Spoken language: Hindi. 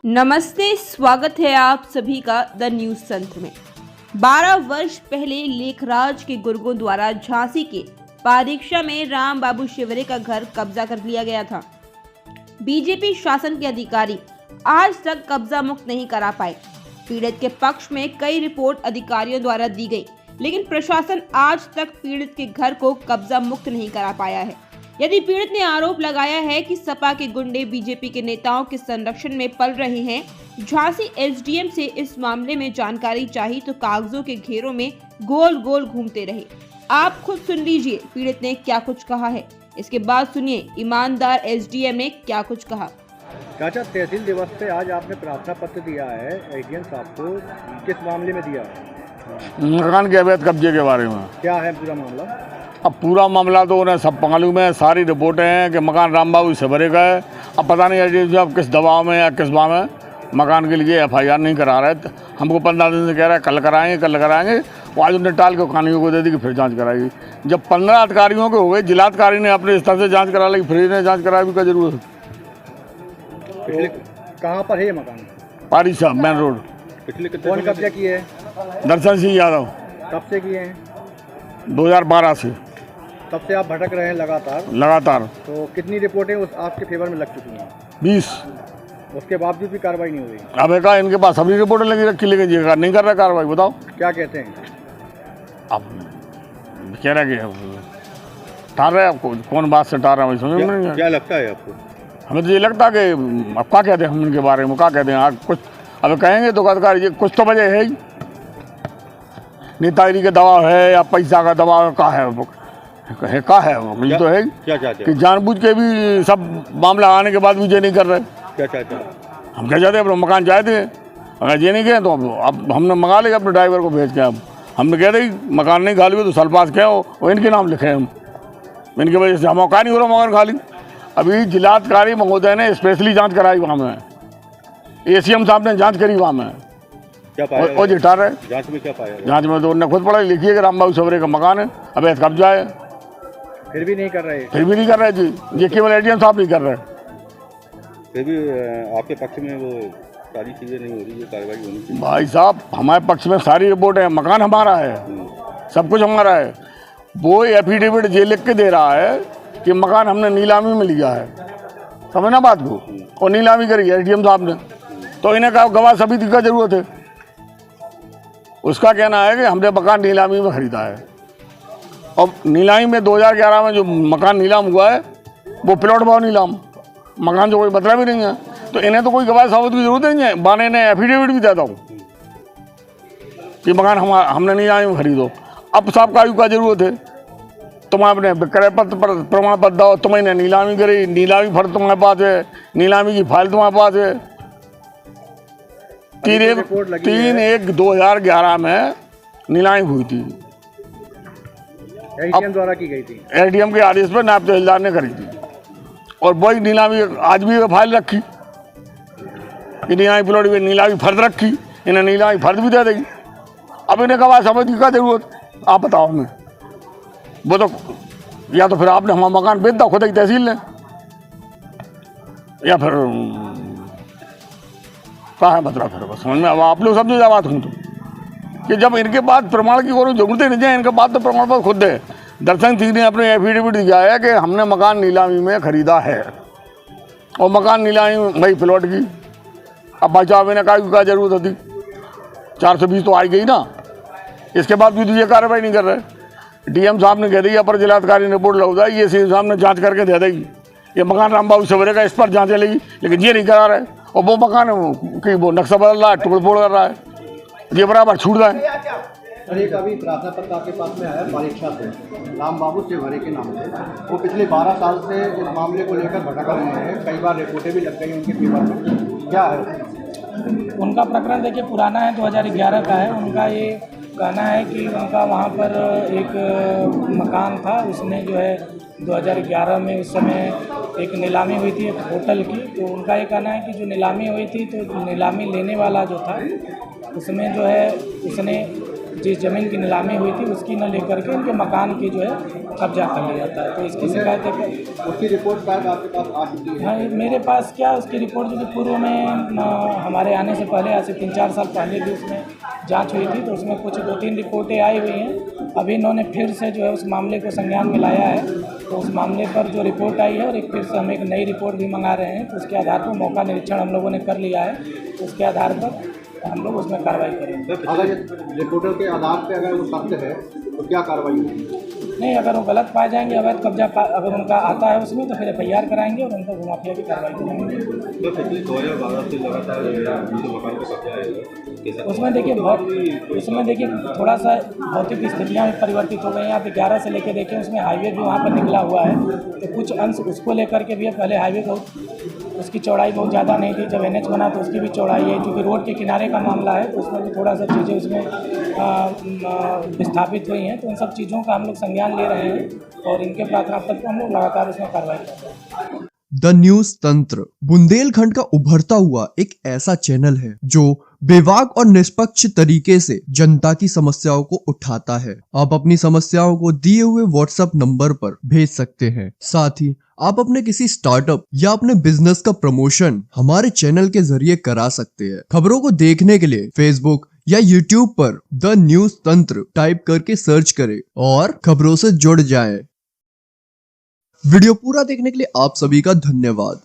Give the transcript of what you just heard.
नमस्ते, स्वागत है आप सभी का द न्यूज तंत्र में। 12 वर्ष पहले लेखराज के गुर्गों द्वारा झांसी के पारीक्षा में राम बाबू शिवरे का घर कब्जा कर लिया गया था। बीजेपी शासन के अधिकारी आज तक कब्जा मुक्त नहीं करा पाए। पीड़ित के पक्ष में कई रिपोर्ट अधिकारियों द्वारा दी गई, लेकिन प्रशासन आज तक पीड़ित के घर को कब्जा मुक्त नहीं करा पाया है। यदि पीड़ित ने आरोप लगाया है कि सपा के गुंडे बीजेपी के नेताओं के संरक्षण में पल रहे हैं। झांसी एसडीएम से इस मामले में जानकारी चाहिए तो कागजों के घेरों में गोल गोल घूमते रहे। आप खुद सुन लीजिए पीड़ित ने क्या कुछ कहा है। इसके बाद सुनिए ईमानदार एसडीएम ने क्या कुछ कहा। चाचा, तहसील दिवस पे आज आपने प्रार्थना पत्र दिया है एसडीएम साहब को, किस मामले में दिया? मकान के अवैध कब्जे के बारे में। क्या है पूरा मामला? अब पूरा मामला तो उन्हें सब मालूम है, सारी रिपोर्टें हैं कि मकान राम बाबू शिवरे का है। अब पता नहीं है अब किस दबाव में या किस बाव में मकान के लिए एफआईआर नहीं करा रहे थे। हमको 15 दिन से कह रहा है कल कराएंगे। वो आज उन्हें टाल के कानूनियों को दे दी कि फिर जांच कराएगी। जब 15 अधिकारियों के हो गए, जिलाधिकारी ने अपने स्तर से जांच करा ली, फिर इन्हें जांच कराने की क्या जरूरत है? कहाँ पर है ये मकान? पारीक्षा मेन रोड। पिछले कौन कब्जा किए है? दर्शन सिंह यादव। कब से किए हैं? 2012 से। तब से आप भटक रहे हैं लगातार। तो कितनी रिपोर्टें आपके फेवर में लग चुकी हैं? 20। उसके बावजूद भी कार्रवाई नहीं हुई? अब एक इनके पास सभी रिपोर्टें लगी रखी, लेकिन ये नहीं कर रहा कार्रवाई। बताओ क्या कहते हैं? अब कह रहे कि टार रहे आपको, कौन बात से टार रहा है समझ में नहीं। क्या लगता है आपको? हमें तो ये लगता कि अब क्या कहते हैं हम इनके बारे में, क्या कहते हैं कुछ अब कहेंगे तो अधिकारी ये कुछ तो वजह है ही। नेतागिरी का दबाव है या पैसा का दबाव का है मुझे तो है कि जानबूझ के भी सब मामला आने के बाद भी ये नहीं कर रहे। क्या चाहते हैं? हम क्या चाहते हैं? अपना मकान चाहते हैं। अगर ये नहीं गए तो अब हमने मंगा लिया अपने ड्राइवर को भेज के। अब हमने कह दी मकान नहीं खाली हो तो सलपास क्या हो और इनके नाम लिखे हम, इनकी वजह से हम मौका नहीं हो रहा मकान खाली। अभी जिलाधिकारी महोदय ने स्पेशली जांच कराई वहाँ में, एसीएम साहब ने जांच करी वहाँ में। क्या पाया? और जिटा रहे जांच में क्या पाया? जांच में तो उन्होंने खुद पढ़ा लिखी है कि राम बाबू शिवरे का मकान है, अवैध कब्जा है। फिर भी नहीं कर रहे जी। ये केवल एडीएम साहब नहीं कर रहे। फिर भी आपके पक्ष में वो सारी चीज़ें नहीं हो रही, जो कार्रवाई होनी चाहिए। भाई साहब, हमारे पक्ष में सारी रिपोर्ट है, मकान हमारा है, सब कुछ हमारा है। वो एफिडेविट ये लिख के दे रहा है कि मकान हमने नीलामी में लिया है, समझना बात को, और नीलामी करी है एडीएम साहब ने। तो इन्हें कहा गवाह सभी की जरूरत है। उसका कहना है कि हमने मकान नीलामी में खरीदा है, और नीलामी में 2011 में जो मकान नीलाम हुआ है वो प्लॉट भाव नीलाम, मकान से कोई मतलब ही नहीं है। तो इन्हें तो कोई गवाह सबूत की जरूरत नहीं है। बाने ने एफिडेविट भी देता हूँ कि मकान हमने नीलामी में खरीदो। अब साहब का जरूरत है, तुम अपने विक्रय पत्र पर प्रमाण पत्र दो, तुम्हें नीलामी करी, नीलामी फर्ज तुम्हारे पास है, नीलामी की फाइल तुम्हारे पास है। 3/1/2011 में नीलामी हुई थी, एडीएम द्वारा की गई थी। एडीएम के आदेश पर नायब तहसीलदार ने करी थी, और वही नीलामी आज भी फाइल रखी कि नीलामी प्लॉट में नीलामी फर्ज रखी, इन्हें नीलामी फर्ज भी दे देगी। अब इन्हें कहा समझ की क्या जरूरत? आप बताओ हमें। वो तो या तो फिर आपने हमारा मकान बेच दो खुद ही तहसील ने, या फिर क्या है मतलब? फिर बस समझ में अब आप लोग समझो बात हूँ तो कि जब इनके बाद प्रमाण की कोई जरूरत नहीं है, इनके बाद तो प्रमाण पत्र खुद है। दर्शन सिंह ने अपने एफिडेविट दिया है कि हमने मकान नीलामी में खरीदा है, और मकान नीलामी भाई प्लॉट की। अब बचाव ने कहा क्या जरूरत होती? 420 तो आई गई ना, इसके बाद भी तो ये कार्रवाई नहीं कर रहे। डीएम साहब ने कह दी अपर जिलाधिकारी रिपोर्ट लगवाई, ये सीएम साहब ने जांच करके दे देगी ये मकान राम बाबू शिवरे का, इस पर जांच चलेगी, लेकिन ये नहीं करा रहे। और वो मकान की वो नक्शा बदल रहा है, टुकड़ फोड़ कर रहा है, ये बराबर छूट रहा है। सर, एक अभी प्रार्थना पत्र आपके पास में आया परीक्षा से राम बाबू शिवरे के नाम से। वो पिछले 12 साल से इस मामले को लेकर भटक रहे हैं, कई बार रिपोर्टें भी लग गई उनके फेवर में। क्या है उनका प्रकरण? देखिए पुराना है, 2011 का है। उनका ये कहना है कि उनका वहाँ पर एक मकान था, उसने जो है 2011 में उस समय एक नीलामी हुई थी एक होटल की। तो उनका ये कहना है कि जो नीलामी हुई थी तो नीलामी लेने वाला जो था उसमें जो है उसने जिस ज़मीन की नीलामी हुई थी उसकी न लेकर के उनके मकान की जो है कब्जा कर लिया जाता है। तो इसकी शिकायत है। उसकी रिपोर्ट शायद आपके पास आ चुकी है। हाँ, मेरे पास क्या उसकी रिपोर्ट जो कि पूर्व में हमारे आने से पहले, आज से 3-4 साल पहले भी उसमें जांच हुई थी, तो उसमें कुछ 2-3 रिपोर्टें आई हुई हैं। अभी इन्होंने फिर से जो है उस मामले को संज्ञान में लाया है, तो उस मामले पर जो रिपोर्ट आई है और एक फिर से हम एक नई रिपोर्ट भी मंगा रहे हैं, तो उसके आधार पर मौका निरीक्षण हम लोगों ने कर लिया है, तो उसके आधार पर हम लोग उसमें कार्रवाई करेंगे। अगर ये रिपोर्टर के आधार पे अगर वो सत्य है तो क्या कार्रवाई होगी? नहीं, अगर वो गलत पाए जाएंगे, अवैध कब्जा अगर उनका आता है उसमें, तो फिर FIR कराएंगे और उनको भूमाफिया की कार्रवाई करेंगे। तो पिछले 2012 से लगातार जो मकान का कब्जा है उसमें देखिए थोड़ा सा भौतिक स्थितियाँ भी परिवर्तित हो गई हैं। आप 11 से लेकर देखें, उसमें हाईवे भी वहाँ पर निकला हुआ है, तो कुछ अंश उसको लेकर के भी है। पहले हाईवे उसकी चौड़ाई बहुत ज़्यादा नहीं थी, जब NH बना तो उसकी भी चौड़ाई है, क्योंकि रोड के किनारे का मामला है, तो उसमें भी थोड़ा सा चीज़ें उसमें विस्थापित हुई हैं। तो उन सब चीज़ों का हम लोग संज्ञान ले रहे हैं और इनके प्राथमिकता पर हम लोग लगातार उसमें कार्रवाई कर रहे हैं। द न्यूज तंत्र बुंदेलखंड का उभरता हुआ एक ऐसा चैनल है जो बेबाक और निष्पक्ष तरीके से जनता की समस्याओं को उठाता है। आप अपनी समस्याओं को दिए हुए WhatsApp नंबर पर भेज सकते हैं। साथ ही आप अपने किसी स्टार्टअप या अपने बिजनेस का प्रमोशन हमारे चैनल के जरिए करा सकते हैं। खबरों को देखने के लिए Facebook या YouTube पर द न्यूज तंत्र टाइप करके सर्च करें और खबरों से जुड़ जाएं। वीडियो पूरा देखने के लिए आप सभी का धन्यवाद।